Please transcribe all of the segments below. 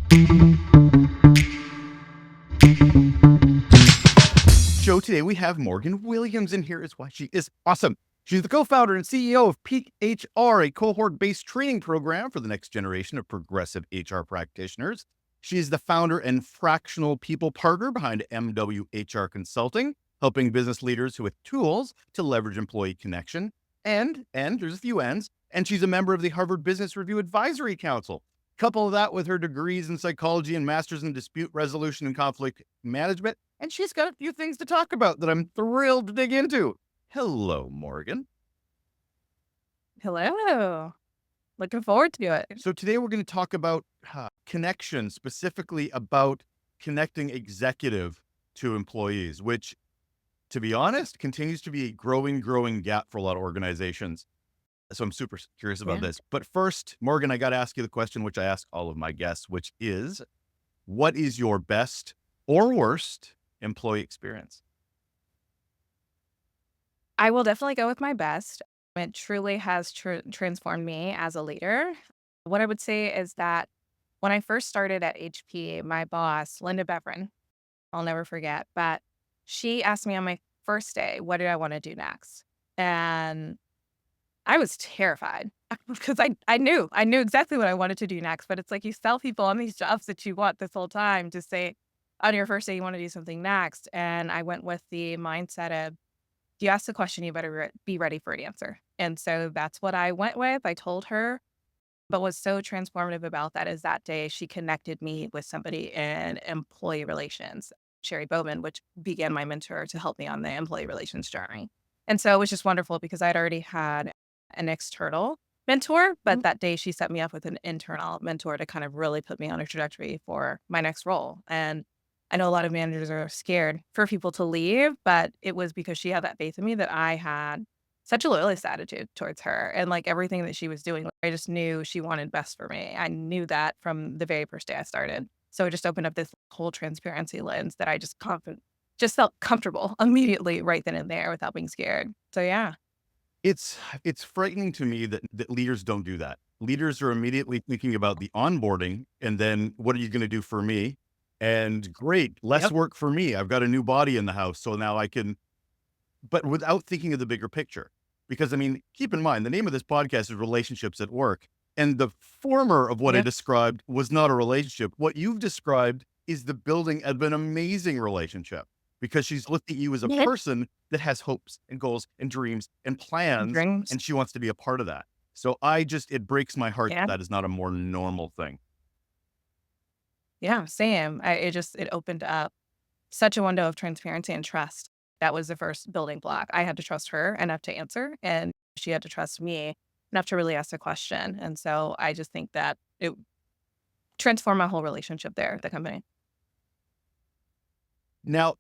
Show today we have Morgan Williams, and here is why she is awesome. She's the co-founder and CEO of Peak HR, a cohort-based training program for the next generation of progressive HR practitioners. She is the founder and fractional people partner behind MWHR Consulting, helping business leaders with tools to leverage employee connection. And there's a few ends. And she's a member of the Harvard Business Review Advisory Council. Couple that with her degrees in psychology and masters in dispute resolution and conflict management, and she's got a few things to talk about that I'm thrilled to dig into. Hello, Morgan. Hello. Looking forward to it. So today we're going to talk about connection, specifically about connecting executive to employees, which, to be honest, continues to be a growing gap for a lot of organizations. So I'm super curious about Yeah. this. But first, Morgan, I got to ask you the question which I ask all of my guests, which is, what is your best or worst employee experience? I will definitely go with my best. It truly has transformed me as a leader. What I would say is that when I first started at HP, my boss, Linda Beverin, I'll never forget, but she asked me on my first day, what did I want to do next? And I was terrified because I knew exactly what I wanted to do next. But it's like you sell people on these jobs that you want this whole time to say on your first day you want to do something next. And I went with the mindset of, if you ask the question, you better be ready for an answer. And so that's what I went with. I told her. But what's so transformative about that is that day she connected me with somebody in employee relations, Sherry Bowman, which began my mentor to help me on the employee relations journey. And so it was just wonderful because I'd already had an external mentor, but that day she set me up with an internal mentor to kind of really put me on a trajectory for my next role. And I know a lot of managers are scared for people to leave, but it was because she had that faith in me that I had such a loyalist attitude towards her, and, like, everything that she was doing, like, I just knew she wanted best for me. I knew that from the very first day I started. So it just opened up this whole transparency lens that I just felt comfortable immediately right then and there without being scared. So, yeah. It's frightening to me that leaders don't do that. Leaders are immediately thinking about the onboarding and then what are you going to do for me? And great, less Yep. work for me. I've got a new body in the house, so now I can, but without thinking of the bigger picture. Because I mean, keep in mind, the name of this podcast is Relationships at Work. And the former of what I Yep. described was not a relationship. What you've described is the building of an amazing relationship because she's looking at you as a Yep. person that has hopes and goals and dreams and plans, Dreams. and she wants to be a part of that. So it breaks my heart Yeah. that is not a more normal thing. Yeah, same. It opened up such a window of transparency and trust. That was the first building block. I had to trust her enough to answer, and she had to trust me enough to really ask a question. And so I just think that it transformed my whole relationship there at the company. Now,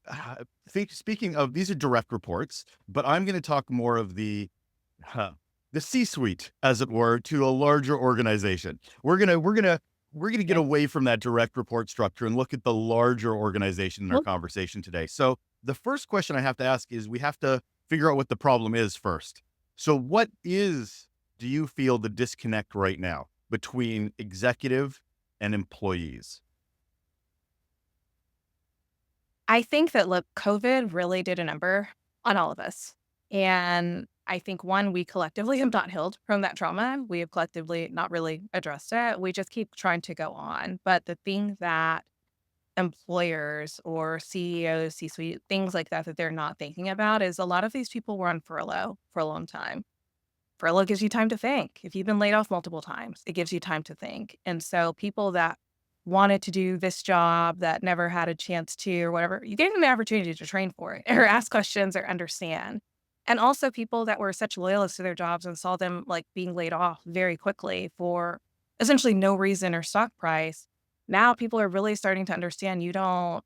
speaking of, these are direct reports, but I'm going to talk more of the C-suite, as it were, to a larger organization. We're gonna get Okay. away from that direct report structure and look at the larger organization in our Well, conversation today. So the first question I have to ask is, we have to figure out what the problem is first. So do you feel the disconnect right now between executive and employees? I think that, look, COVID really did a number on all of us. And I think, one, we collectively have not healed from that trauma. We have collectively not really addressed it. We just keep trying to go on. But the thing that employers or CEOs, C-suite, things like that they're not thinking about is a lot of these people were on furlough for a long time. Furlough gives you time to think. If you've been laid off multiple times, it gives you time to think. And so people that wanted to do this job that never had a chance to or whatever, you gave them the opportunity to train for it or ask questions or understand. And also people that were such loyalists to their jobs and saw them like being laid off very quickly for essentially no reason or stock price. Now people are really starting to understand you don't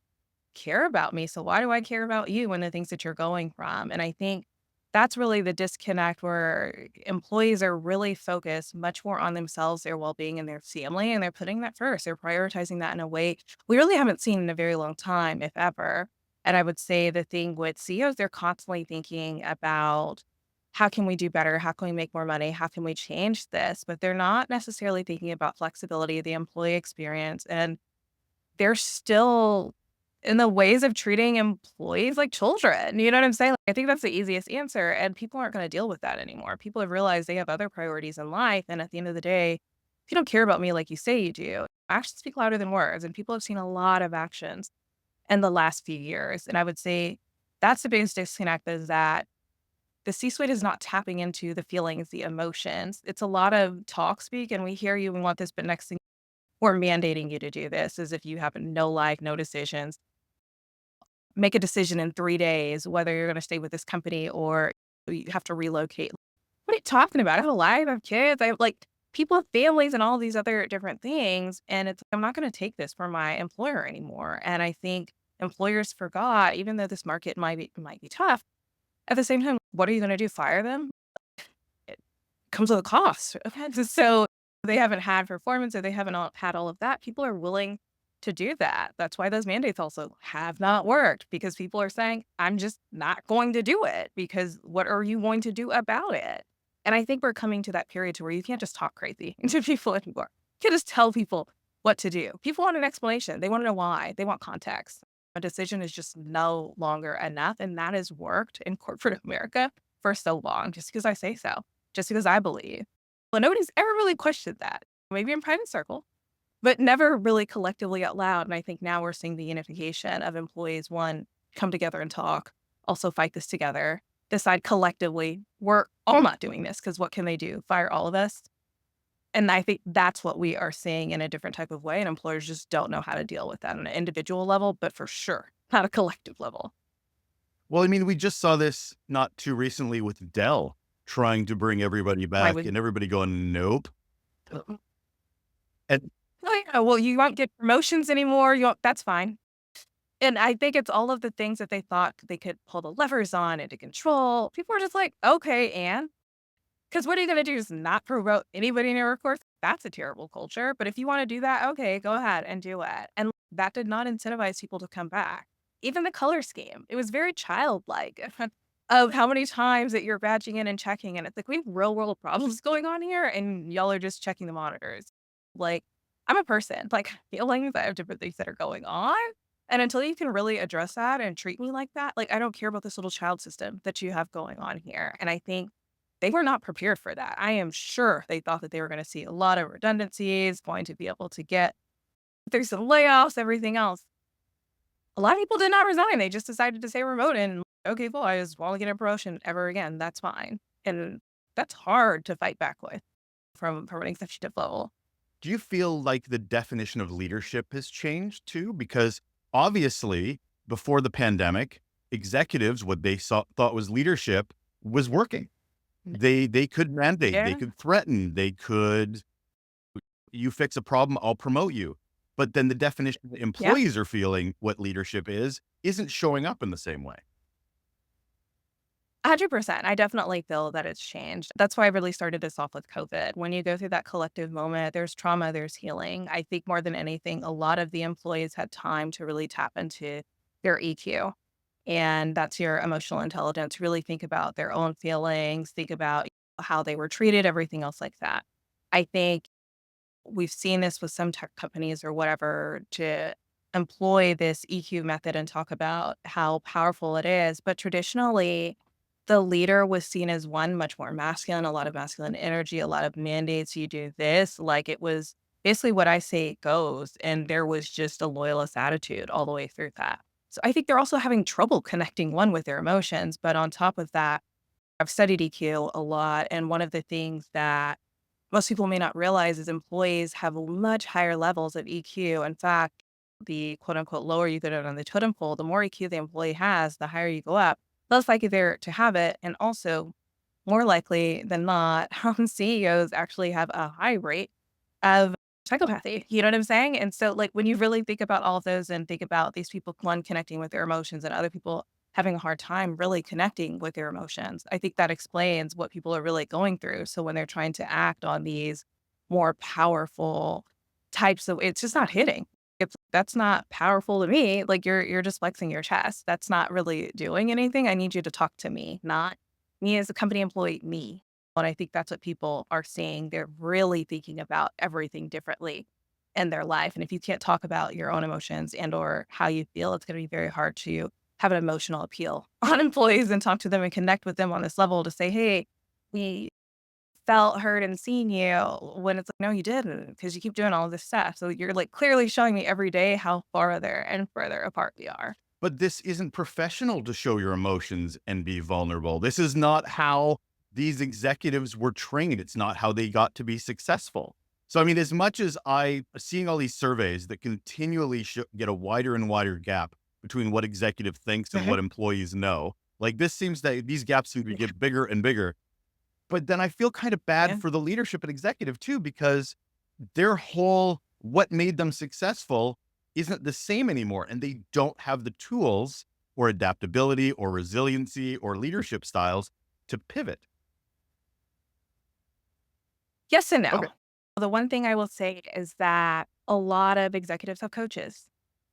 care about me. So why do I care about you and the things that you're going from? And I think that's really the disconnect where employees are really focused much more on themselves, their well-being and their family, and they're putting that first. They're prioritizing that in a way we really haven't seen in a very long time, if ever. And I would say the thing with CEOs, they're constantly thinking about how can we do better? How can we make more money? How can we change this? But they're not necessarily thinking about flexibility, the employee experience, and they're still in the ways of treating employees like children. You know what I'm saying? Like, I think that's the easiest answer, and people aren't going to deal with that anymore. People have realized they have other priorities in life, and at the end of the day, if you don't care about me like you say you do, actions speak louder than words, and people have seen a lot of actions in the last few years. And I would say that's the biggest disconnect, is that the C-suite is not tapping into the feelings, the emotions. It's a lot of talk speak, and we hear you, we want this, but next thing we're mandating you to do this as if you have no life, no decisions. Make a decision in 3 days whether you're gonna stay with this company or you have to relocate. What are you talking about? I have a life, I have kids, I have, like, people have families and all these other different things, and it's I'm not gonna take this from my employer anymore. And I think employers forgot, even though this market might be tough, at the same time, what are you gonna do, fire them? It comes with a cost. So they haven't had performance, or they haven't had all of that. People are willing to do that. That's why those mandates also have not worked, because people are saying, I'm just not going to do it, because what are you going to do about it? And I think we're coming to that period to where you can't just talk crazy to people anymore. You can't just tell people what to do. People want an explanation. They want to know why. They want context. A decision is just no longer enough. And that has worked in corporate America for so long, just because I say so, just because I believe. Well, nobody's ever really questioned that. Maybe in private circle, but never really collectively out loud. And I think now we're seeing the unification of employees, one, come together and talk, also fight this together, decide collectively, we're all not doing this, because what can they do? Fire all of us? And I think that's what we are seeing in a different type of way. And employers just don't know how to deal with that on an individual level, but for sure, not a collective level. Well, I mean, we just saw this not too recently with Dell trying to bring everybody Why back would, and everybody going, nope. And oh, yeah, well, you won't get promotions anymore. You won't, that's fine. And I think it's all of the things that they thought they could pull the levers on and to control. People are just like, okay, and because what are you going to do? Is not promote anybody in your workforce? That's a terrible culture. But if you want to do that, okay, go ahead and do it. And that did not incentivize people to come back. Even the color scheme, it was very childlike of how many times that you're badging in and checking. And it's like, we have real world problems going on here, and y'all are just checking the monitors. Like, I'm a person, like, feelings, I have different things that are going on. And until you can really address that and treat me like that, like, I don't care about this little child system that you have going on here. And I think they were not prepared for that. I am sure they thought that they were going to see a lot of redundancies, going to be able to get through some layoffs, everything else. A lot of people did not resign. They just decided to stay remote and, okay, cool, I just want to get a promotion ever again. That's fine. And that's hard to fight back with from an executive level. do you feel like the definition of leadership has changed too? Because obviously, before the pandemic, executives, what they thought was leadership was working. They could mandate, they Yeah. could threaten, they could, you fix a problem, I'll promote you. But then the definition that Yeah. employees are feeling what leadership is isn't showing up in the same way. 100%. I definitely feel that it's changed. That's why I really started this off with COVID. When you go through that collective moment, there's trauma, there's healing. I think more than anything, a lot of the employees had time to really tap into their EQ. And that's your emotional intelligence. Really think about their own feelings, think about how they were treated, everything else like that. I think we've seen this with some tech companies or whatever, to employ this EQ method and talk about how powerful it is. But traditionally, the leader was seen as one much more masculine, a lot of masculine energy, a lot of mandates. You do this, like it was basically what I say goes. And there was just a loyalist attitude all the way through that. So I think they're also having trouble connecting one with their emotions. But on top of that, I've studied EQ a lot. And one of the things that most people may not realize is employees have much higher levels of EQ. In fact, the quote unquote lower you go down on the totem pole, the more EQ the employee has, the higher you go up, less likely they're to have it. And also, more likely than not, CEOs actually have a high rate of psychopathy. You know what I'm saying? And so, like, when you really think about all of those and think about these people, one, connecting with their emotions and other people having a hard time really connecting with their emotions, I think that explains what people are really going through. So when they're trying to act on these more powerful types of, it's just not hitting. It's that's not powerful to me. Like, you're just flexing your chest. That's not really doing anything. I need you to talk to me, not me as a company employee, me. And I think that's what people are seeing. They're really thinking about everything differently. in their life. And if you can't talk about your own emotions and or how you feel, it's going to be very hard to have an emotional appeal on employees and talk to them and connect with them on this level to say, hey, we felt, heard, and seen you, when it's like, no, you didn't, because you keep doing all this stuff. So you're like clearly showing me every day how farther and further apart we are. But this isn't professional to show your emotions and be vulnerable. This is not how these executives were trained. It's not how they got to be successful. So, I mean, as much as I seeing all these surveys that continually get a wider and wider gap between what executive thinks and Mhm. what employees know, like this seems that these gaps seem to Yeah. get bigger and bigger. But then I feel kind of bad Yeah. for the leadership and executive too, because their whole what made them successful isn't the same anymore. And they don't have the tools or adaptability or resiliency or leadership styles to pivot. Yes and no. Okay. The one thing I will say is that a lot of executives have coaches.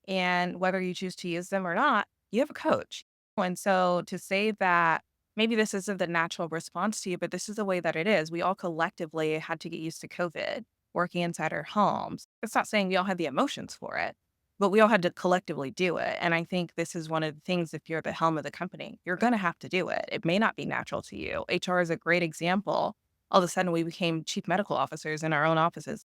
And whether you choose to use them or not, you have a coach. And so to say that maybe this isn't the natural response to you, but this is the way that it is. We all collectively had to get used to COVID, working inside our homes. It's not saying we all had the emotions for it, but we all had to collectively do it. And I think this is one of the things, if you're at the helm of the company, you're going to have to do it. It may not be natural to you. HR is a great example. All of a sudden, we became chief medical officers in our own offices.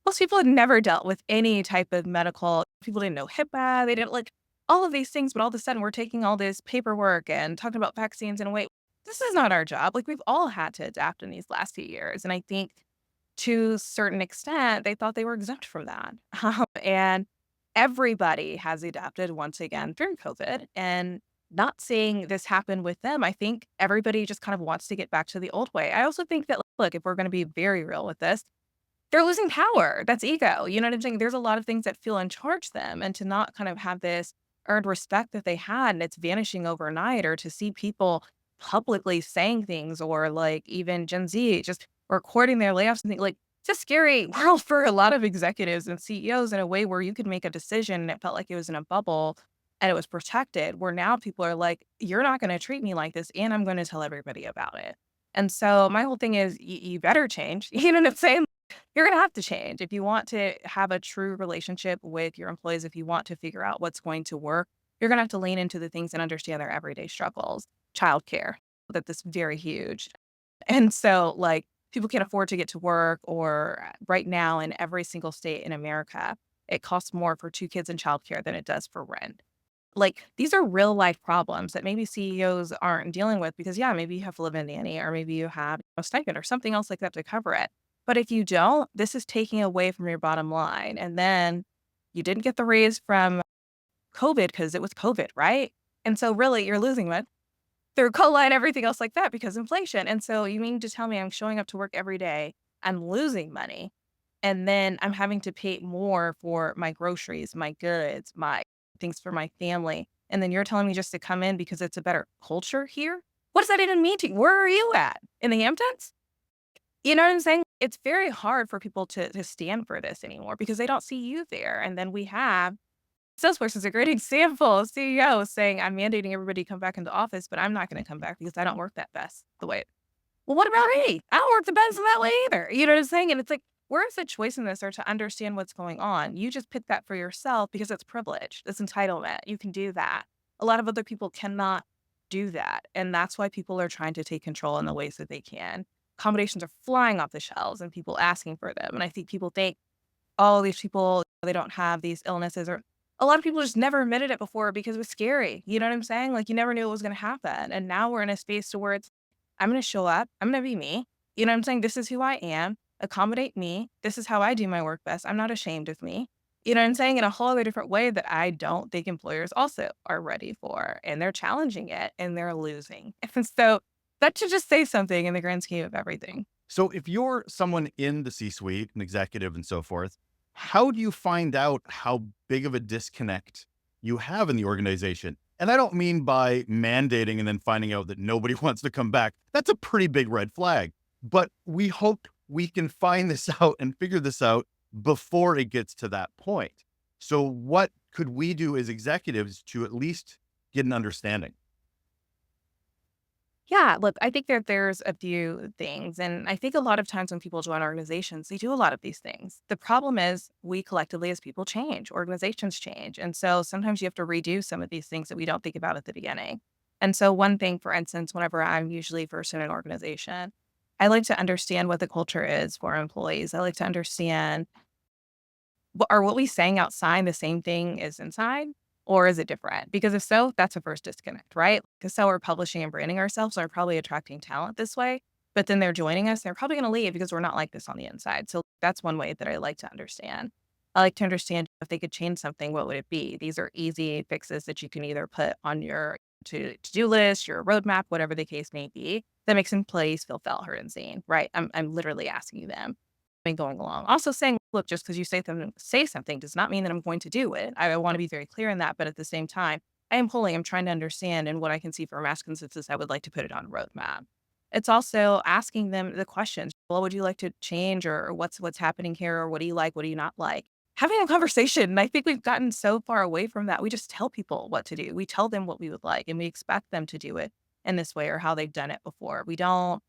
Most people had never dealt with any type of medical. People didn't know HIPAA. They didn't like all of these things, but all of a sudden we're taking all this paperwork and talking about vaccines and wait, this is not our job. Like we've all had to adapt in these last few years. And I think to a certain extent, they thought they were exempt from that. And everybody has adapted once again through COVID and not seeing this happen with them. I think everybody just kind of wants to get back to the old way. I also think that, look, if we're going to be very real with this, they're losing power. That's ego. You know what I'm saying? There's a lot of things that feel in charge them, and to not kind of have this earned respect that they had and it's vanishing overnight, or to see people publicly saying things, or like even Gen Z just recording their layoffs and things like it's a scary world for a lot of executives and CEOs in a way where you could make a decision and it felt like it was in a bubble and it was protected, where now people are like, you're not going to treat me like this and I'm going to tell everybody about it. And so my whole thing is you better change. You know what I'm saying? You're gonna have to change if you want to have a true relationship with your employees. If you want to figure out what's going to work, you're gonna have to lean into the things and understand their everyday struggles. Childcare, that's very huge. And so, like, people can't afford to get to work, or right now in every single state in America, it costs more for 2 kids in childcare than it does for rent. Like, these are real life problems that maybe CEOs aren't dealing with because, yeah, maybe you have to live in a nanny, or maybe you have a stipend or something else like that to cover it. But if you don't, this is taking away from your bottom line. And then you didn't get the raise from COVID because it was COVID, right? And so really you're losing it through COLA and everything else like that because inflation. And so you mean to tell me I'm showing up to work every day, I'm losing money, and then I'm having to pay more for my groceries, my goods, my things for my family. And then you're telling me just to come in because it's a better culture here? What does that even mean to you? Where are you at? In the Hamptons? You know what I'm saying? It's very hard for people to stand for this anymore because they don't see you there. And then we have Salesforce is a great example. CEO saying, I'm mandating everybody come back into office, but I'm not going to come back because I don't work that best the way. Well, what about me? I don't work the best in that way either. You know what I'm saying? And it's like, where's the choice in this, or to understand what's going on? You just pick that for yourself because it's privilege. It's entitlement. You can do that. A lot of other people cannot do that. And that's why people are trying to take control in the ways that they can. Accommodations are flying off the shelves and people asking for them. And I think people think, oh, these people, they don't have these illnesses, or a lot of people just never admitted it before because it was scary. You know what I'm saying? Like you never knew what was going to happen. And now we're in a space to where it's, I'm going to show up. I'm going to be me. You know what I'm saying? This is who I am. Accommodate me. This is how I do my work best. I'm not ashamed of me. You know what I'm saying? In a whole other different way that I don't think employers also are ready for. And they're challenging it and they're losing. And so that should just say something in the grand scheme of everything. So if you're someone in the C-suite, an executive and so forth, how do you find out how big of a disconnect you have in the organization? And I don't mean by mandating and then finding out that nobody wants to come back. That's a pretty big red flag. But we hope we can find this out and figure this out before it gets to that point. So what could we do as executives to at least get an understanding? Yeah, look, I think that there's a few things. And I think a lot of times when people join organizations, they do a lot of these things. The problem is we collectively as people change, organizations change. And so sometimes you have to redo some of these things that we don't think about at the beginning. And so one thing, for instance, whenever I'm usually first in an organization, I like to understand what the culture is for employees. I like to understand are what we saying outside the same thing as inside, or is it different? Because if so, that's a first disconnect, right? Because so we're publishing and branding ourselves, and we're probably attracting talent this way, but then they're joining us, they're probably going to leave because we're not like this on the inside. So that's one way that I like to understand. I like to understand if they could change something, what would it be? These are easy fixes that you can either put on your to-do list, your roadmap, whatever the case may be, that makes employees feel felt, heard, and seen, right? I'm literally asking them going along. Also saying, look, just because you say something does not mean that I'm going to do it. I want to be very clear in that, but at the same time, I'm trying to understand and what I can see from mass consensus, I would like to put it on a roadmap. It's also asking them the questions. What would you like to change or what's happening here or what do you like? What do you not like? Having a conversation. And I think we've gotten so far away from that. We just tell people what to do. We tell them what we would like and we expect them to do it in this way or how they've done it before. We don't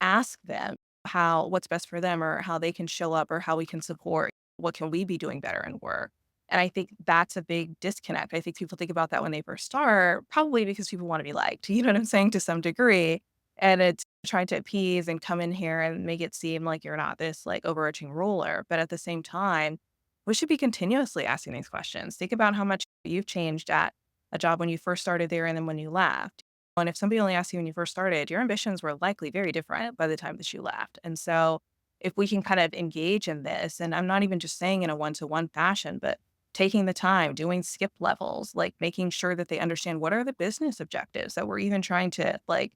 ask them how what's best for them or how they can show up or how we can support what can we be doing better in work. And I think that's a big disconnect. I think people think about that when they first start, probably because people want to be liked, you know what I'm saying, to some degree. And it's trying to appease and come in here and make it seem like you're not this like overarching ruler. But at the same time, we should be continuously asking these questions. Think about how much you've changed at a job when you first started there and then when you left. And if somebody only asked you when you first started, your ambitions were likely very different by the time that you left. And so, if we can kind of engage in this, and I'm not even just saying in a one to one fashion, but taking the time, doing skip levels, like making sure that they understand what are the business objectives that we're even trying to like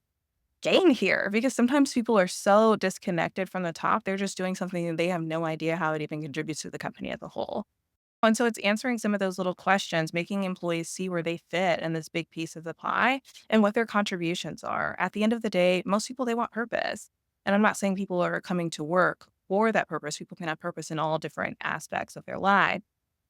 gain here. Because sometimes people are so disconnected from the top, they're just doing something and they have no idea how it even contributes to the company as a whole. And so it's answering some of those little questions, making employees see where they fit in this big piece of the pie and what their contributions are. At the end of the day, most people, they want purpose. And I'm not saying people are coming to work for that purpose. People can have purpose in all different aspects of their life.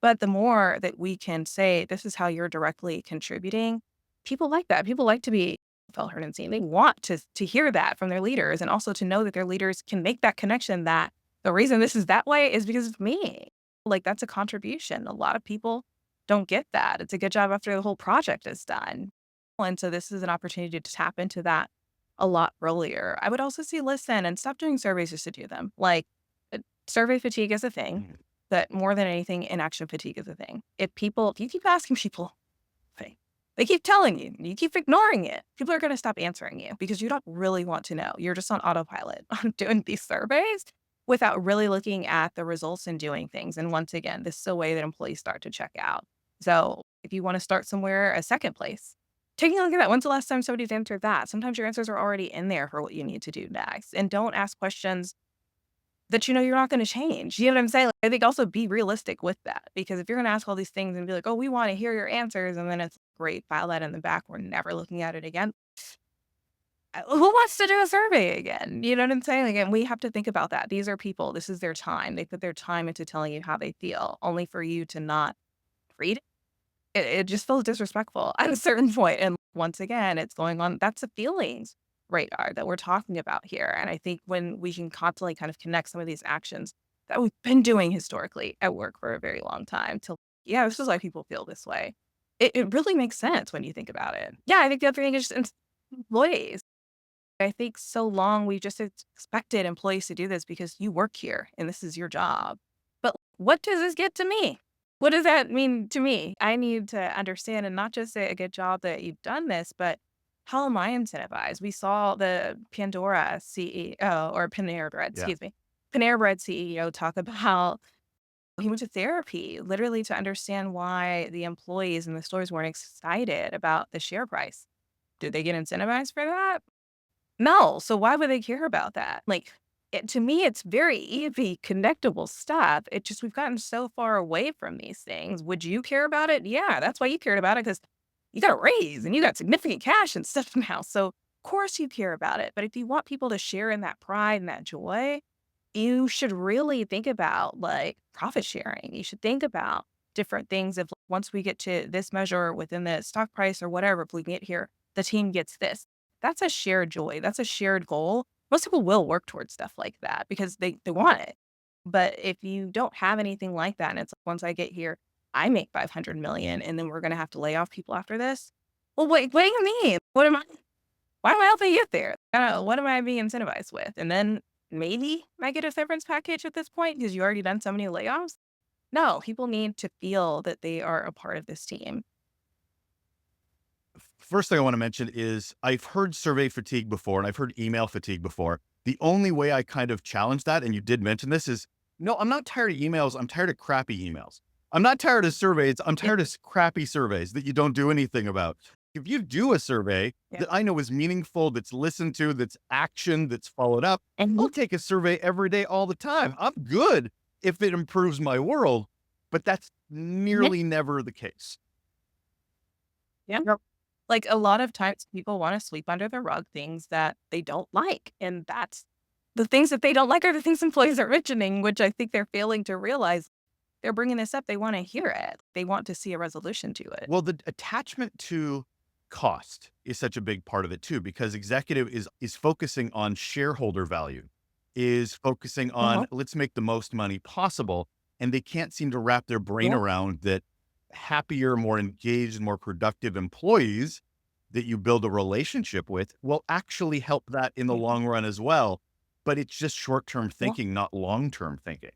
But the more that we can say, this is how you're directly contributing, people like that. People like to be felt, heard, and seen. They want to hear that from their leaders and also to know that their leaders can make that connection that the reason this is that way is because of me. Like, that's a contribution. A lot of people don't get that. It's a good job after the whole project is done. And so this is an opportunity to tap into that a lot earlier. I would also say listen and stop doing surveys just to do them. Like, survey fatigue is a thing, but more than anything, inaction fatigue is a thing. If you keep asking people, hey, they keep telling you, you keep ignoring it, people are going to stop answering you because you don't really want to know. You're just on autopilot on doing these surveys without really looking at the results and doing things. And once again, this is a way that employees start to check out. So if you want to start somewhere, a second place, taking a look at that. When's the last time somebody's answered that? Sometimes your answers are already in there for what you need to do next. And don't ask questions that you know you're not gonna change. You know what I'm saying? Like, I think also be realistic with that because if you're gonna ask all these things and be like, "Oh, we wanna hear your answers," and then it's great, file that in the back, we're never looking at it again. Who wants to do a survey again? You know what I'm saying? Like, and we have to think about that. These are people, this is their time. They put their time into telling you how they feel, only for you to not read it just feels disrespectful at a certain point, and once again, it's going on that's a feelings radar that we're talking about here, and I think when we can constantly kind of connect some of these actions that we've been doing historically at work for a very long time to, "Yeah, this is why people feel this way." It really makes sense when you think about it. Yeah, I think the other thing is just employees. I think so long we just expected employees to do this because you work here and this is your job. But what does this get to me? What does that mean to me? I need to understand and not just say a good job that you've done this, but how am I incentivized? We saw the Pandora CEO or Panera Bread, Yeah. excuse me, Panera Bread CEO talk about he went to therapy literally to understand why the employees in the stores weren't excited about the share price. Did they get incentivized for that? No, so why would they care about that? Like, to me, it's very easy, connectable stuff. It just we've gotten so far away from these things. Would you care about it? Yeah, that's why you cared about it because you got a raise and you got significant cash and stuff now. So, of course, you care about it. But if you want people to share in that pride and that joy, you should really think about like profit sharing. You should think about different things. If once we get to this measure within the stock price or whatever, if we get here, the team gets this. that's a shared joy. That's a shared goal. Most people will work towards stuff like that because they want it. But if you don't have anything like that, and it's like, once I get here, I make 500 million and then we're going to have to lay off people after this. Well, wait, what do you mean? Why am I helping you get there? What am I being incentivized with? And then maybe I get a severance package at this point because you already done so many layoffs. No, people need to feel that they are a part of this team. First thing I want to mention is I've heard survey fatigue before and I've heard email fatigue before. The only way I kind of challenge that, and you did mention this, is no, I'm not tired of emails. I'm tired of crappy emails. I'm not tired of surveys. I'm Yep. tired of crappy surveys that you don't do anything about. If you do a survey Yep. that I know is meaningful, that's listened to, that's action, that's followed up, And I'll take a survey every day, all the time. I'm good if it improves my world, but that's nearly never the case. yeah. Like, a lot of times people wanna sweep under the rug things that they don't like, and that's the things that they don't like are the things employees are mentioning, which I think they're failing to realize. They're bringing this up, they wanna hear it. They want to see a resolution to it. Well, the attachment to cost is such a big part of it too, because executive is focusing on shareholder value, is focusing Uh-huh. on let's make the most money possible, and they can't seem to wrap their brain Yeah. around that happier, more engaged, more productive employees that you build a relationship with will actually help that in the Yeah. long run as well. But it's just short-term Yeah. thinking, not long-term thinking.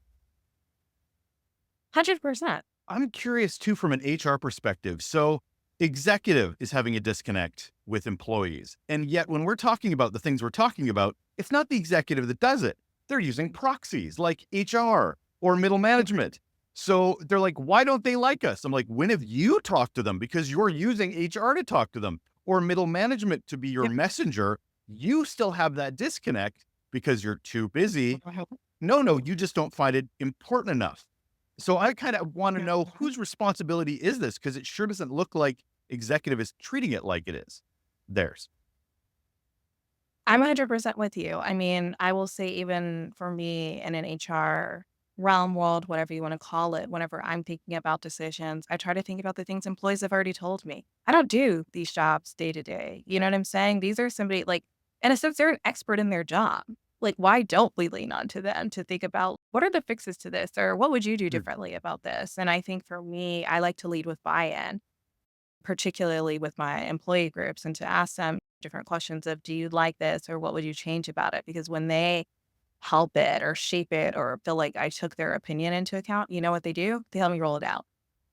100%. I'm curious too from an HR perspective. So, executive is having a disconnect with employees. And yet, when we're talking about the things we're talking about, it's not the executive that does it. They're using proxies like HR or middle management. So they're like, why don't they like us? I'm like, when have you talked to them? Because you're using HR to talk to them or middle management to be your Yep. messenger. You still have that disconnect because you're too busy. Mhm. No, no, you just don't find it important enough. So I kind of want to know Mhm. whose responsibility is this? Because it sure doesn't look like executive is treating it like it is theirs. I'm 100% with you. I mean, I will say even for me in an HR realm, world, whatever you want to call it, whenever I'm thinking about decisions, I try to think about the things employees have already told me. I don't do these jobs day to day. You know what I'm saying? These are somebody like, in a sense, they're an expert in their job. Like, why don't we lean on to them to think about what are the fixes to this or what would you do Mm. differently about this? And I think for me, I like to lead with buy-in, particularly with my employee groups, and to ask them different questions of, "Do you like this?" or "What would you change about it?" Because when they help it or shape it or feel like I took their opinion into account, you know what they do? They help me roll it out.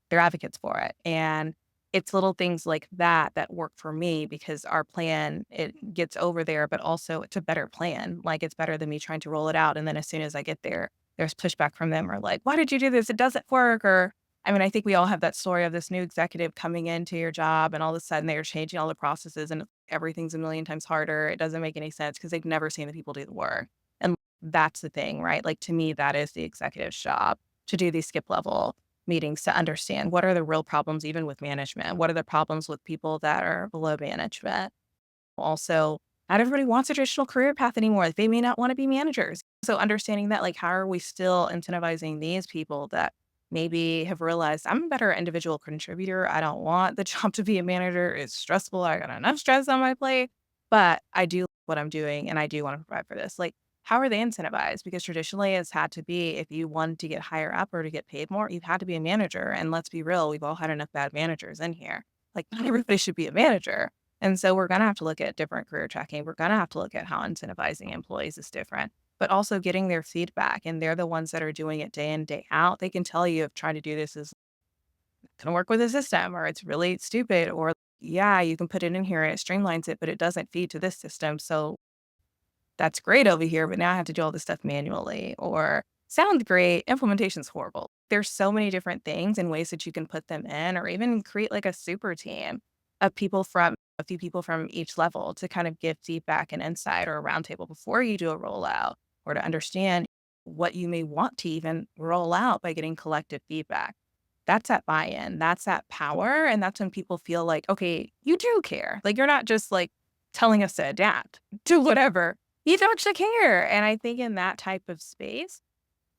They're advocates for it, and it's little things like that that work for me because our plan, it gets over there, but also it's a better plan. Like, it's better than me trying to roll it out, and then as soon as I get there, there's pushback from them or like, "Why did you do this? It doesn't work," or I mean, I think we all have that story of this new executive coming into your job, and all of a sudden they're changing all the processes, and everything's a million times harder. It doesn't make any sense because 'cause they've never seen the people do the work, and that's the thing, right? Like, to me, that is the executive's job to do these skip level meetings to understand what are the real problems even with management? What are the problems with people that are below management? Also, not everybody wants a traditional career path anymore. They may not want to be managers. So understanding that, like, how are we still incentivizing these people that maybe have realized I'm a better individual contributor. I don't want the job to be a manager. It's stressful. I got enough stress on my plate, but I do like what I'm doing and I do want to provide for this. Like, how are they incentivized? Because traditionally it's had to be if you wanted to get higher up or to get paid more, you've had to be a manager. And let's be real, we've all had enough bad managers in here. Like, not everybody should be a manager. And so we're gonna have to look at different career tracking. We're gonna have to look at how incentivizing employees is different, but also getting their feedback. And they're the ones that are doing it day in, day out. They can tell you if trying to do this is gonna work with the system or it's really stupid, or yeah, you can put it in here and it streamlines it, but it doesn't feed to this system. So that's great over here, but now I have to do all this stuff manually, or sounds great, implementation's horrible. There's so many different things and ways that you can put them in, or even create like a super team of people from a few people from each level to kind of give feedback and insight or a roundtable before you do a rollout, or to understand what you may want to even roll out by getting collective feedback. That's that buy-in, that's that power, and that's when people feel like, okay, you do care. Like, you're not just like telling us to adapt to whatever, you don't actually care. And I think in that type of space,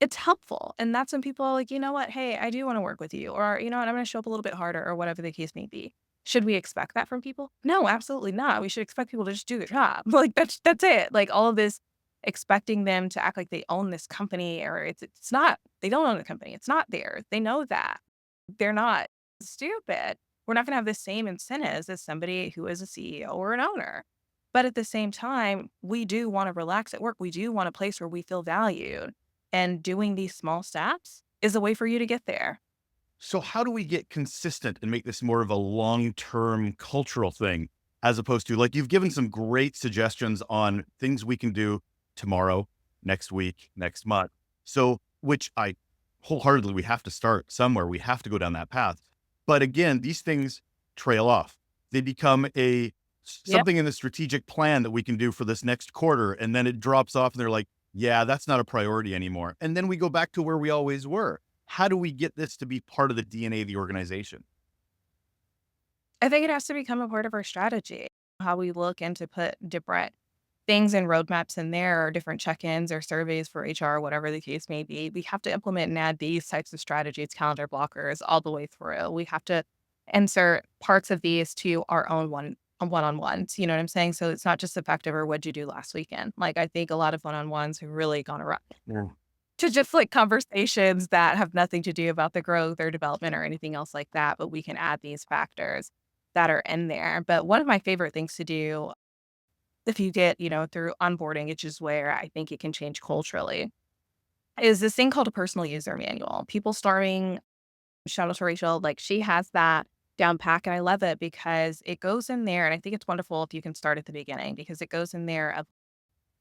it's helpful. And that's when people are like, you know what? Hey, I do want to work with you. Or, you know what? I'm going to show up a little bit harder or whatever the case may be. Should we expect that from people? No, absolutely not. We should expect people to just do their job. Like that's it. Like all of this expecting them to act like they own this company or it's not. They don't own the company. It's not theirs. They know that. They're not stupid. We're not going to have the same incentives as somebody who is a CEO or an owner. But at the same time, we do want to relax at work. We do want a place where we feel valued. And doing these small steps is a way for you to get there. So how do we get consistent and make this more of a long-term cultural thing as opposed to, like, you've given some great suggestions on things we can do tomorrow, next week, next month. So, which I wholeheartedly, we have to start somewhere. We have to go down that path. But again, these things trail off. They become Yep. something in the strategic plan that we can do for this next quarter. And then it drops off and they're like, yeah, that's not a priority anymore. And then we go back to where we always were. How do we get this to be part of the DNA of the organization? I think it has to become a part of our strategy, how we look and to put different things and roadmaps in there or different check-ins or surveys for HR, whatever the case may be. We have to implement and add these types of strategies, calendar blockers all the way through. We have to insert parts of these to our own one-on-ones. You know what I'm saying? So it's not just effective or what'd you do last weekend? Like I think a lot of one-on-ones have really gone around Yeah. to just like conversations that have nothing to do about the growth or development or anything else like that. But we can add these factors that are in there. But one of my favorite things to do if you get, through onboarding, which is where I think it can change culturally, is this thing called a personal user manual. People starting, shout out to Rachel, like she has that down pack. And I love it because it goes in there. And I think it's wonderful if you can start at the beginning because it goes in there of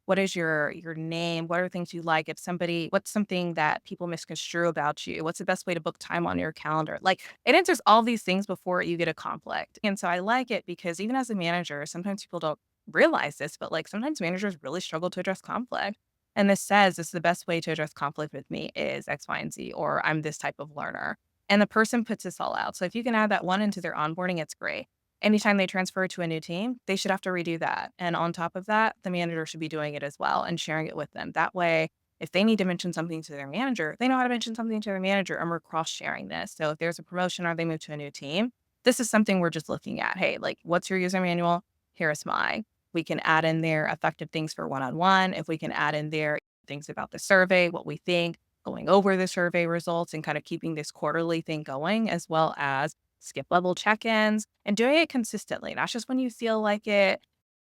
what is your name? What are things you like? If somebody, what's something that people misconstrue about you? What's the best way to book time on your calendar? Like it answers all these things before you get a conflict. And so I like it because even as a manager, sometimes people don't realize this, but like sometimes managers really struggle to address conflict. And this says this is the best way to address conflict with me is X, Y, and Z, or I'm this type of learner. And the person puts this all out. So if you can add that one into their onboarding, it's great. Anytime they transfer to a new team, they should have to redo that. And on top of that, the manager should be doing it as well and sharing it with them. That way, if they need to mention something to their manager, they know how to mention something to their manager and we're cross sharing this. So if there's a promotion or they move to a new team, this is something we're just looking at. Hey, like, what's your user manual? Here's mine. We can add in there effective things for one on one. If we can add in there things about the survey, what we think, going over the survey results and kind of keeping this quarterly thing going, as well as skip level check-ins and doing it consistently, not just when you feel like it.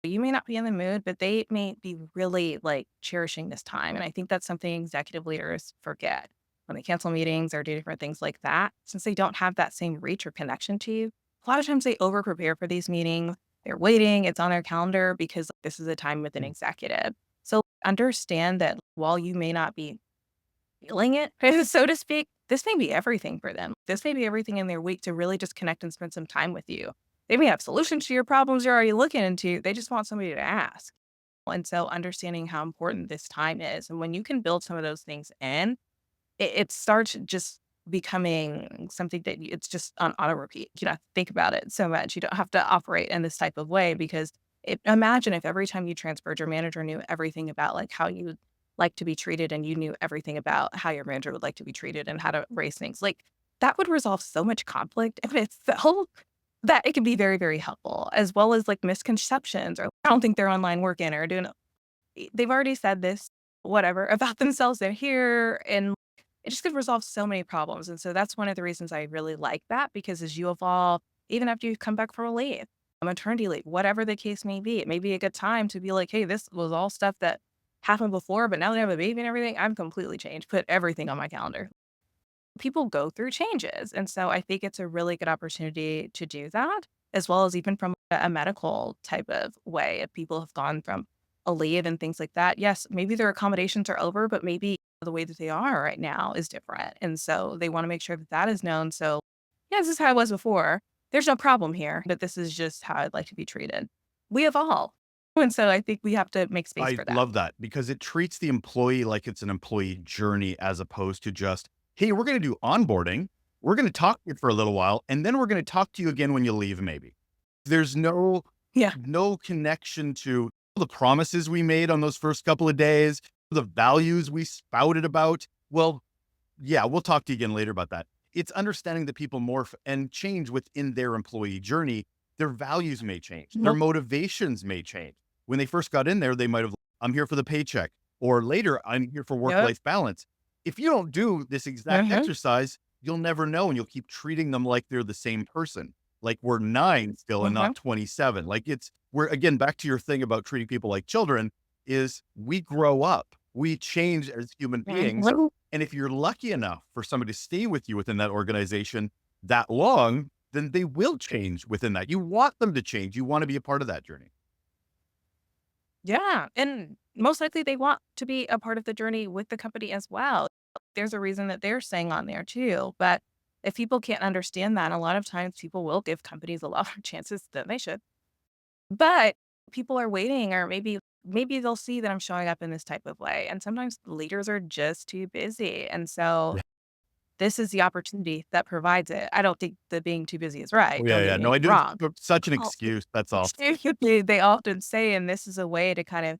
You may not be in the mood, but they may be really like cherishing this time. And I think that's something executive leaders forget when they cancel meetings or do different things like that. Since they don't have that same reach or connection to you, a lot of times they over prepare for these meetings. They're waiting, it's on their calendar because this is a time with an executive. So understand that while you may not be feeling it, so to speak, this may be everything for them. This may be everything in their week to really just connect and spend some time with you. They may have solutions to your problems you're already looking into. They just want somebody to ask. And so understanding how important this time is. And when you can build some of those things in, it starts just becoming something that it's just on auto repeat. You don't have to think about it so much. You don't have to operate in this type of way because imagine if every time you transferred, your manager knew everything about like how you would like to be treated and you knew everything about how your manager would like to be treated and how to raise things. Like that would resolve so much conflict if it felt that it can be very, very helpful, as well as like misconceptions or I don't think they're online working or doing they've already said this, whatever, about themselves in here, and it just could resolve so many problems, and so that's one of the reasons I really like that because as you evolve, even after you come back from a leave, a maternity leave, whatever the case may be, it may be a good time to be like, "Hey, this was all stuff that happened before, but now that I have a baby and everything, I'm completely changed. Put everything on my calendar." People go through changes, and so I think it's a really good opportunity to do that, as well as even from a medical type of way. If people have gone from a leave and things like that, yes, maybe their accommodations are over, but maybe the way that they are right now is different, and so they wanna make sure that that is known, so, "Yeah, this is how I was before. There's no problem here, but this is just how I'd like to be treated." We evolve, and so I think we have to make space I for that. love that because it treats the employee like it's an employee journey as opposed to just, hey, we're going to do onboarding. We're going to talk to you for a little while, and then we're going to talk to you again when you leave, maybe. There's Yeah. no connection to the promises we made on those first couple of days, the values we spouted about. Well, yeah, we'll talk to you again later about that. it's understanding that people morph and change within their employee journey. Their values may change. Their Well, motivations may change. When they first got in there, they might have, I'm here for the paycheck, or later, I'm here for yep. work-life balance. If you don't do this exact Mhm. exercise, you'll never know, and you'll keep treating them like they're the same person, like we're 9 still and Mhm. not 27. Like we're again back to your thing about treating people like children. Is we grow up, we change as human beings, Mhm. and if you're lucky enough for somebody to stay with you within that organization that long, then they will change within that. You want them to change. You want to be a part of that journey. Yeah, and most likely they want to be a part of the journey with the company as well. There's a reason that they're staying on there too, but if people can't understand that, a lot of times people will give companies a lot more chances than they should. But people are waiting or maybe they'll see that I'm showing up in this type of way, and sometimes leaders are just too busy, and so Yeah. this is the opportunity that provides it. I don't think that being too busy is right, don't Yeah, get yeah. No, me I do. wrong. Such an Oh, excuse. That's all. they often say, and this is a way to kind of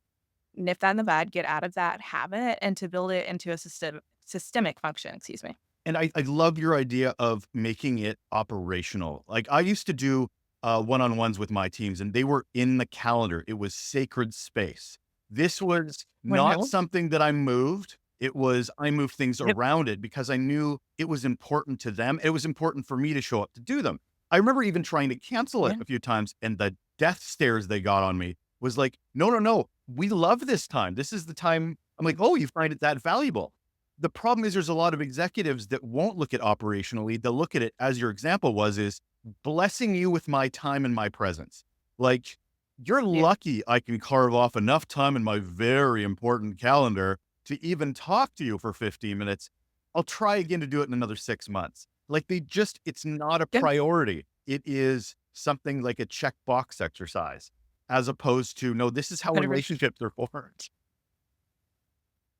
nip that in the bud, get out of that habit, and to build it into a systemic function, excuse me. And I love your idea of making it operational. Like I used to do one-on-ones with my teams, and they were in the calendar. It was sacred space. This was not Mhm. something that I moved. It was I moved things Yep. around it because I knew it was important to them. It was important for me to show up to do them. I remember even trying to cancel it Yeah. a few times, and the death stares they got on me was like, no, no, no. We love this time. This is the time. I'm like, oh, you find it that valuable. The problem is there's a lot of executives that won't look at operationally. They'll look at it as your example was, is blessing you with my time and my presence. Like you're Yeah. lucky I can carve off enough time in my very important calendar to even talk to you for 15 minutes. I'll try again to do it in another 6 months. Like it's not a Yeah. priority. It is something like a checkbox exercise as opposed to, no, this is how 100%. relationships are formed.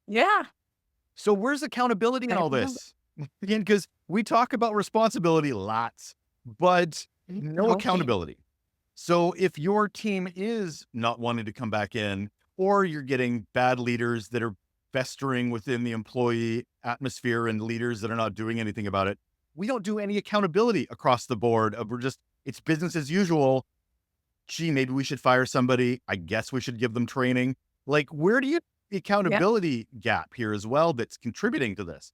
Yeah. So where's accountability in I all love this? Again, because we talk about responsibility lots, but it. no Healthy. accountability. So if your team is not wanting to come back in, or you're getting bad leaders that are festering within the employee atmosphere and leaders that are not doing anything about it, we don't do any accountability across the board. We're just, it's business as usual. Gee, maybe we should fire somebody. I guess we should give them training. Like, where do you the Yeah. accountability gap here as well that's contributing to this?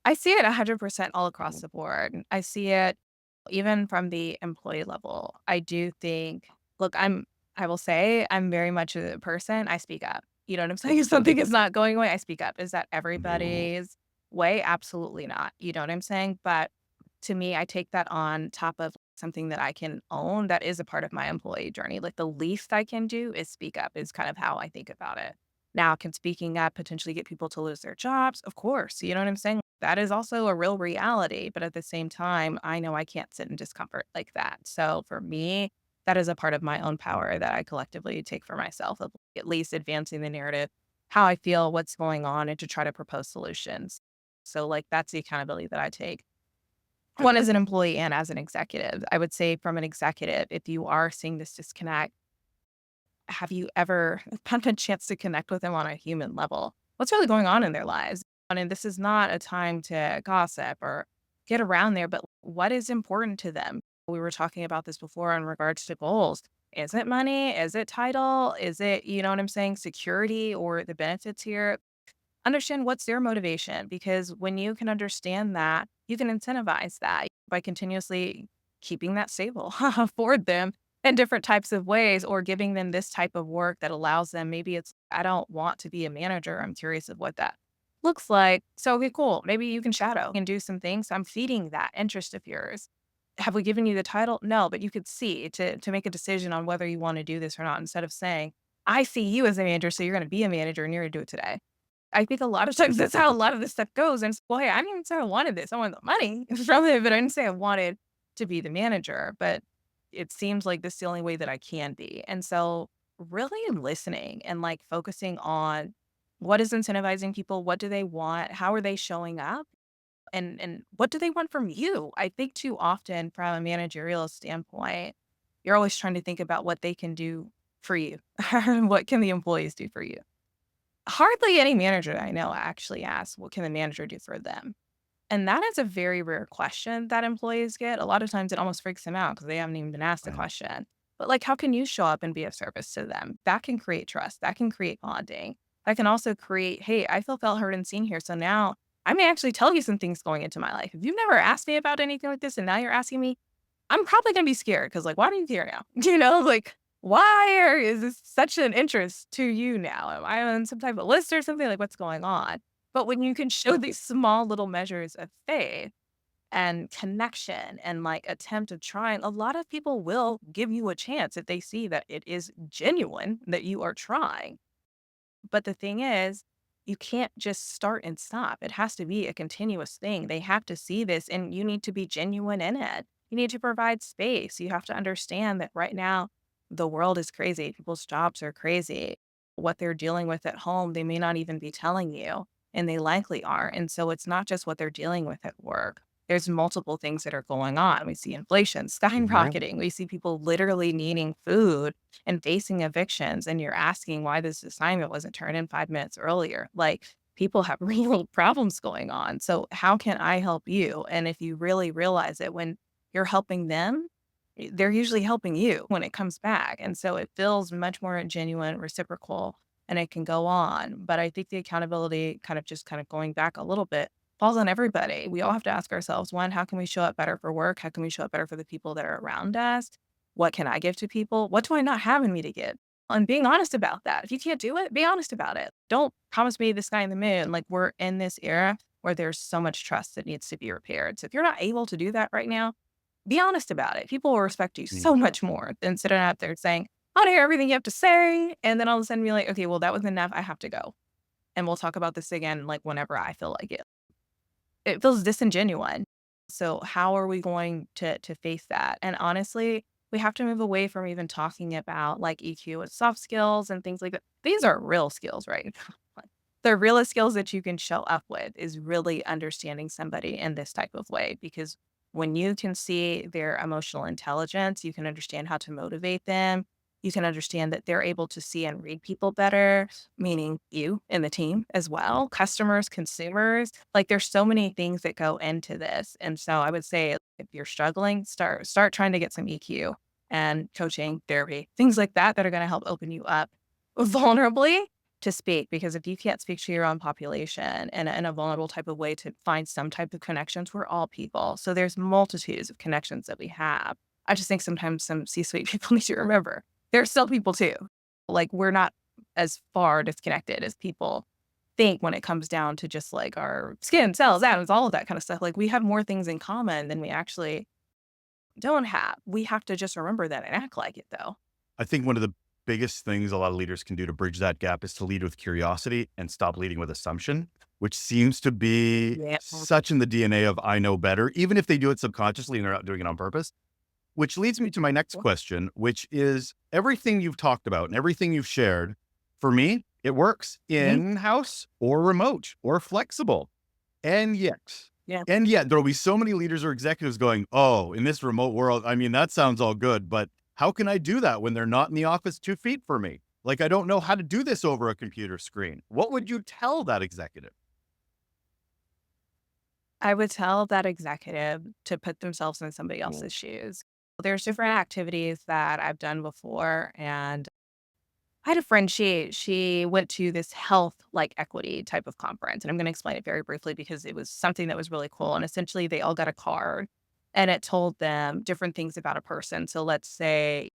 I see it 100% all across the board. I see it even from the employee level. I do think, look, I will say I'm very much a person, I speak up. You know what I'm saying? If something is not going away, I speak up. Is that everybody's way? Absolutely not. You know what I'm saying? But to me, I take that on top of something that I can own that is a part of my employee journey. Like the least I can do is speak up, is kind of how I think about it. Now, can speaking up potentially get people to lose their jobs? Of course. You know what I'm saying? That is also a real reality. But at the same time, I know I can't sit in discomfort like that. So for me, that is a part of my own power that I collectively take for myself, of at least advancing the narrative, how I feel, what's going on, and to try to propose solutions. So, like, that's the accountability that I take. One as an employee and as an executive. I would say, from an executive, if you are seeing this disconnect, have you ever had a chance to connect with them on a human level? What's really going on in their lives? And this is not a time to gossip or get around there, but what is important to them? We were talking about this before in regards to goals. Is it money? Is it title? Is it, you know what I'm saying, security or the benefits here? Understand what's their motivation, because when you can understand that, you can incentivize that by continuously keeping that stable for them in different types of ways, or giving them this type of work that allows them. Maybe it's, I don't want to be a manager. I'm curious of what that looks like. So, okay, cool. Maybe you can shadow and do some things. I'm feeding that interest of yours. Have we given you the title? No, but you could see to make a decision on whether you want to do this or not, instead of saying, I see you as a manager, so you're going to be a manager and you're going to do it today. I think a lot of times that's how a lot of this stuff goes, and it's, "Well, hey, I didn't even say I wanted this. I wanted the money from it, but I didn't say I wanted to be the manager." But it seems like this is the only way that I can be. And so really listening and, like, focusing on what is incentivizing people, what do they want, how are they showing up, and what do they want from you? I think too often from a managerial standpoint, you're always trying to think about what they can do for you. What can the employees do for you? Hardly any manager that I know actually asks, "What can the manager do for them?" And that is a very rare question that employees get. A lot of times it almost freaks them out because they haven't even been asked the Right. question. But like, how can you show up and be of service to them? That can create trust. That can create bonding. That can also create, hey, I felt heard and seen here. So now I may actually tell you some things going into my life. If you've never asked me about anything like this and now you're asking me, I'm probably gonna be scared because, like, why do you care now? Like, is this such an interest to you now? Am I on some type of list or something? Like, what's going on? But when you can show these small little measures of faith and connection and like attempt of trying, a lot of people will give you a chance if they see that it is genuine that you are trying. But the thing is, you can't just start and stop. It has to be a continuous thing. They have to see this and you need to be genuine in it. You need to provide space. You have to understand that right now, the world is crazy. People's jobs are crazy. What they're dealing with at home, they may not even be telling you, and they likely are. And so it's not just what they're dealing with at work. There's multiple things that are going on. We see inflation Right. skyrocketing. We see people literally needing food and facing evictions, and you're asking why this assignment wasn't turned in 5 minutes earlier. Like, people have real problems going on. So how can I help you? And if you really realize it when you're helping them, they're usually helping you when it comes back. And so it feels much more genuine, reciprocal, and it can go on. But I think the accountability kind of going back a little bit falls on everybody. We all have to ask ourselves, one, how can we show up better for work? How can we show up better for the people that are around us? What can I give to people? What do I not have in me to give? And being honest about that. If you can't do it, be honest about it. Don't promise me the sky and the moon. Like, we're in this era where there's so much trust that needs to be repaired. So if you're not able to do that right now, be honest about it. People will respect you Mm. so much more than sitting out there saying, I want to hear everything you have to say. And then all of a sudden be like, okay, well, that was enough. I have to go. And we'll talk about this again, like whenever I feel like it. It feels disingenuine. So how are we going to face that? And honestly, we have to move away from even talking about like EQ and soft skills and things like that. These are real skills, right? Like, the realest skills that you can show up with is really understanding somebody in this type of way. Because when you can see their emotional intelligence, you can understand how to motivate them. You can understand that they're able to see and read people better, meaning you and the team as well, customers, consumers. Like, there's so many things that go into this. And so I would say if you're struggling, start trying to get some EQ and coaching, therapy, things like that are going to help open you up vulnerably to speak. Because if you can't speak to your own population in a vulnerable type of way to find some type of connections, we're all people. So there's multitudes of connections that we have. I just think sometimes some C-suite people need to remember they're still people too. Like, we're not as far disconnected as people think when it comes down to just like our skin, cells, atoms, all of that kind of stuff. Like, we have more things in common than we actually don't have. We have to just remember that and act like it though. I think one of the biggest things a lot of leaders can do to bridge that gap is to lead with curiosity and stop leading with assumption, which seems to be Yeah. such in the DNA of I know better, even if they do it subconsciously and they're not doing it on purpose. Which leads me to my next question, which is everything you've talked about and everything you've shared, for me, it works Mhm. in-house or remote or flexible. And yet, Yeah. and yet there'll be so many leaders or executives going, oh, in this remote world, I mean, that sounds all good, but how can I do that when they're not in the office 2 feet from me? Like, I don't know how to do this over a computer screen. What would you tell that executive? I would tell that executive to put themselves in somebody Mm. else's shoes. There's different activities that I've done before, and I had a friend, she went to this health, like, equity type of conference, and I'm gonna explain it very briefly because it was something that was really cool, and essentially, they all got a card, and it told them different things about a person. So let's say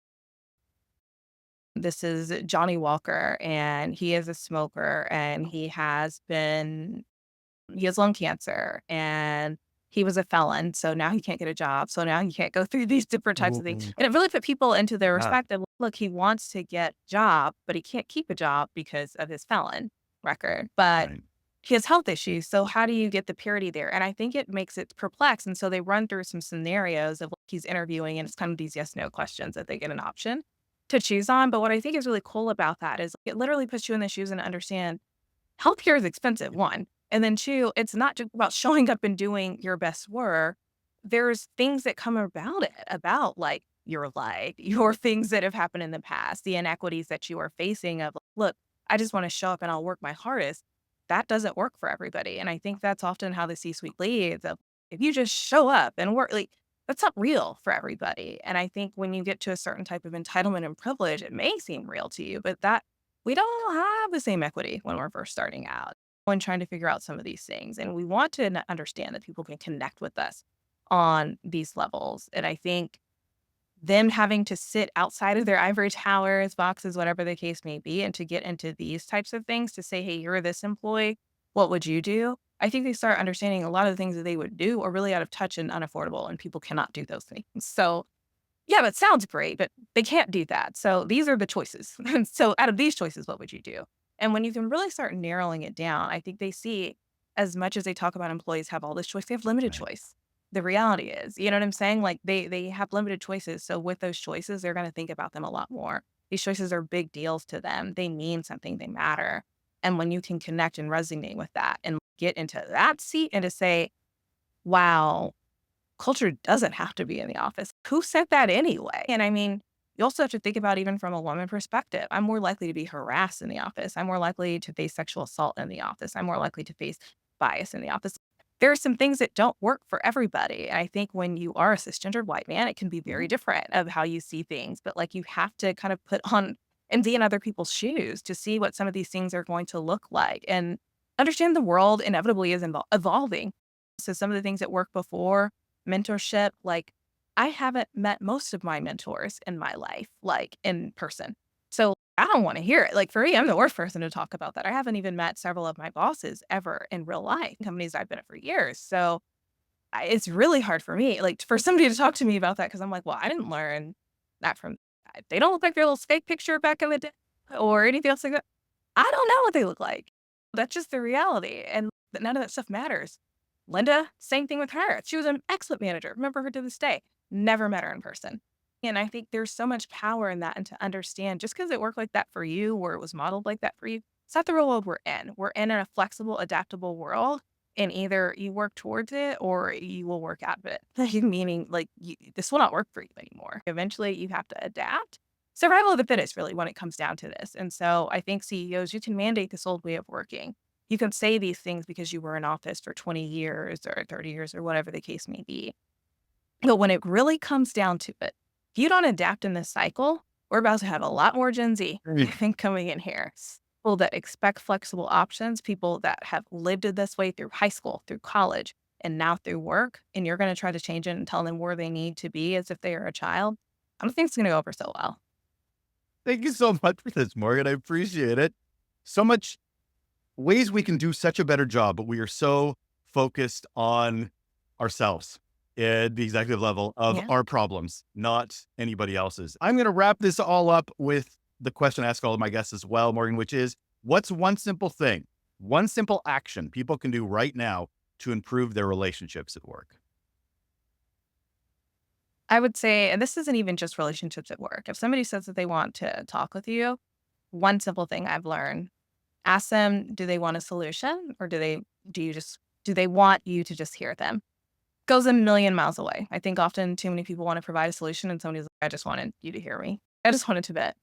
this is Johnny Walker, and he is a smoker, and he has lung cancer, and he was a felon, so now he can't get a job, so now he can't go through these different types of things, Mm. and it really put people into their Yeah, respective look, he wants to get a job, but he can't keep a job because of his felon record, but right. he has health issues, so how do you get the purity there? And I think it makes it perplexed, and so they run through some scenarios of, like, he's interviewing, and it's kind of these yes, no questions that they get an option to choose on, but what I think is really cool about that is it literally puts you in the shoes and understand healthcare is expensive, 1, and then 2, it's not just about showing up and doing your best work. There's things that come about it, about, like, your life, your things that have happened in the past, the inequities that you are facing of, "Look, I just wanna show up and I'll work my hardest." that doesn't work for everybody. And I think that's often how the C-suite leads of if you just show up and work, like that's not real for everybody. And I think when you get to a certain type of entitlement and privilege, it may seem real to you, but that we don't have the same equity when we're first starting out when trying to figure out some of these things. And we want to understand that people can connect with us on these levels. And I think them having to sit outside of their ivory towers, boxes, whatever the case may be, and to get into these types of things to say, hey, you're this employee, what would you do? I think they start understanding a lot of the things that they would do are really out of touch and unaffordable, and people cannot do those things. So, yeah, that sounds great, but they can't do that. So these are the choices. And so out of these choices, what would you do? And when you can really start narrowing it down, I think they see as much as they talk about employees have all this choice, they have limited Right. choice. The reality is, you know what I'm saying? Like they have limited choices. So with those choices, they're going to think about them a lot more. These choices are big deals to them. They mean something, they matter. And when you can connect and resonate with that and get into that seat and to say, wow, culture doesn't have to be in the office. Who said that anyway? And I mean, you also have to think about even from a woman perspective. I'm more likely to be harassed in the office. I'm more likely to face sexual assault in the office. I'm more likely to face bias in the office. There are some things that don't work for everybody. And I think when you are a cisgendered white man, it can be very Mhm. different of how you see things. But like you have to kind of put on and be in other people's shoes to see what some of these things are going to look like and understand the world inevitably is evolving. So some of the things that worked before mentorship, like I haven't met most of my mentors in my life, like in person. So I don't want to hear it. Like for me, I'm the worst person to talk about that. I haven't even met several of my bosses ever in real life, companies I've been at for years. So it's really hard for me, like for somebody to talk to me about that because I'm like, well, I didn't learn that from, they don't look like their little fake picture back in the day or anything else like that. I don't know what they look like. That's just the reality, and none of that stuff matters. Linda, same thing with her. She was an excellent manager. Remember her to this day. Never met her in person. And I think there's so much power in that and to understand just because it worked like that for you or it was modeled like that for you, it's not the real world we're in. We're in a flexible, adaptable world. And either you work towards it or you will work out of it. Meaning, like, this will not work for you anymore. Eventually, you have to adapt. Survival of the fittest, really, when it comes down to this. And so I think CEOs, you can mandate this old way of working. You can say these things because you were in office for 20 years or 30 years or whatever the case may be. But when it really comes down to it, if you don't adapt in this cycle, we're about to have a lot more Gen Z, I think, coming in here. People that expect flexible options, people that have lived it this way through high school, through college, and now through work, and you're going to try to change it and tell them where they need to be as if they are a child. I don't think it's going to go over so well. Thank you so much for this, Morgan. I appreciate it. So much ways we can do such a better job, but we are so focused on ourselves at the executive level of Yeah. our problems, not anybody else's. I'm going to wrap this all up with the question I ask all of my guests as well, Morgan, which is what's one simple thing, one simple action people can do right now to improve their relationships at work? I would say, and this isn't even just relationships at work. If somebody says that they want to talk with you, one simple thing I've learned, ask them, do they want a solution or do they want you to just hear them? Goes a million miles away. I think often too many people want to provide a solution and somebody's like, I just wanted you to hear me. I just wanted to vent.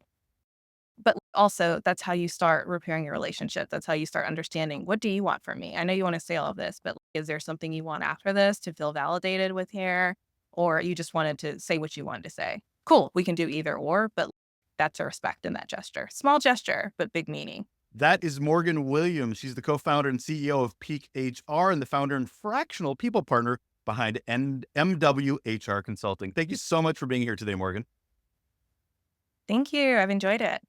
But also that's how you start repairing your relationship. That's how you start understanding what do you want from me? I know you want to say all of this, but is there something you want after this to feel validated with here? Or you just wanted to say what you wanted to say? Cool. We can do either or, but that's a respect in that gesture. Small gesture, but big meaning. That is Morgan Williams. She's the co-founder and CEO of Peak HR and the founder and fractional people partner behind MWHR Consulting. Thank you so much for being here today, Morgan. Thank you. I've enjoyed it.